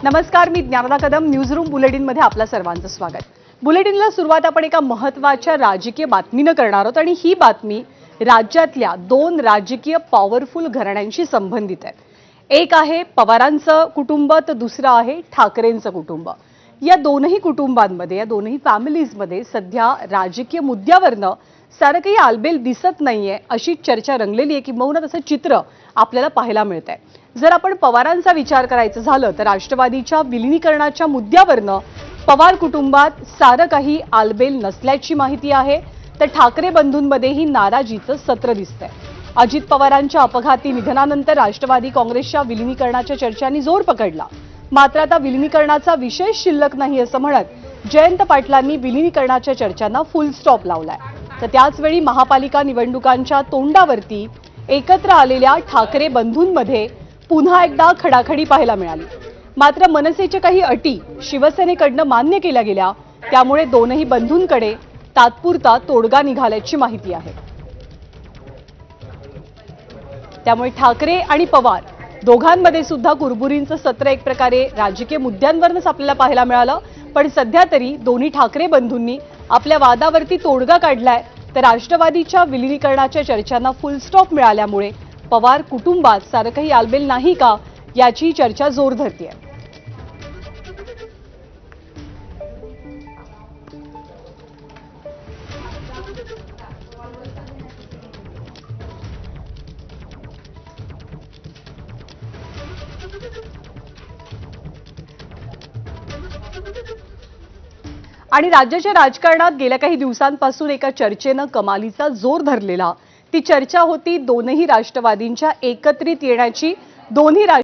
नमस्कार, मी ज्ञानदा कदम. न्यूजरूम बुलेटिनमध्ये आपल्या सर्वांचं स्वागत. बुलेटिनला सुरुवात आपण एका महत्त्वाच्या राजकीय बातमीनं करणार आहोत आणि ही बातमी राज्यातल्या दोन राजकीय पॉवरफुल घराण्यांशी संबंधित आहे. एक आहे पवारांचं कुटुंब तर दुसरं आहे ठाकरेंचं कुटुंब. या दोनही कुटुंबांमध्ये, या दोनही फॅमिलीजमध्ये सध्या राजकीय मुद्द्यावरनं सारं काही आलबेल दिसत नाहीये अशी चर्चा रंगलेली आहे, किंबहुना तसं चित्र आपल्याला पाहायला मिळतंय. जर आपण पवारांचा विचार करायचं झालं तर राष्ट्रवादीच्या विलिनीकरणाच्या मुद्द्यावरनं पवार कुटुंबात सारं काही आलबेल नसल्याची माहिती आहे, तर ठाकरे बंधूंमध्येही नाराजीचं सत्र दिसतंय. अजित पवारांच्या अपघाती निधनानंतर राष्ट्रवादी काँग्रेसच्या विलिनीकरणाच्या चर्चांनी जोर पकडला. मात्र आता विलिनीकरणाचा विषय शिल्लक नाही असं म्हणत जयंत पाटलांनी विलिनीकरणाच्या चर्चांना फुल स्टॉप लावलाय. तर त्याचवेळी महापालिका निवडणुकांच्या तोंडावरती एकत्र आलेल्या ठाकरे बंधूंमध्ये पुन्हा एकदा खडाखडी पाहायला मिळाली. मात्र मनसेच्या काही अटी शिवसेनेकडनं मान्य केल्या गेल्या, त्यामुळे दोनही बंधूंकडे तात्पुरता तोडगा निघाल्याची माहिती आहे. त्यामुळे ठाकरे आणि पवार दोघांमध्ये सुद्धा कुरबुरींचं सत्र एक प्रकारे राजकीय मुद्द्यांवरच आपल्याला पाहायला मिळालं. पण सध्या तरी दोन्ही ठाकरे बंधूंनी आपल्या वादावरती तोडगा काढलाय. तर राष्ट्रवादीच्या विलिनीकरणाच्या चर्चांना फुल स्टॉप मिळाल्यामुळे पवार कुटुंबात सारं काही आलबेल नाही का याची चर्चा जोर धरतेय. आणि राज्याच्या राजकारणात गेल्या काही दिवसांपासून एका चर्चेनं कमालीचा जोर धरलेला. ती चर्चा होती दोनही राष्ट्रवादींच्या एकत्रित येण्याची. दोन्ही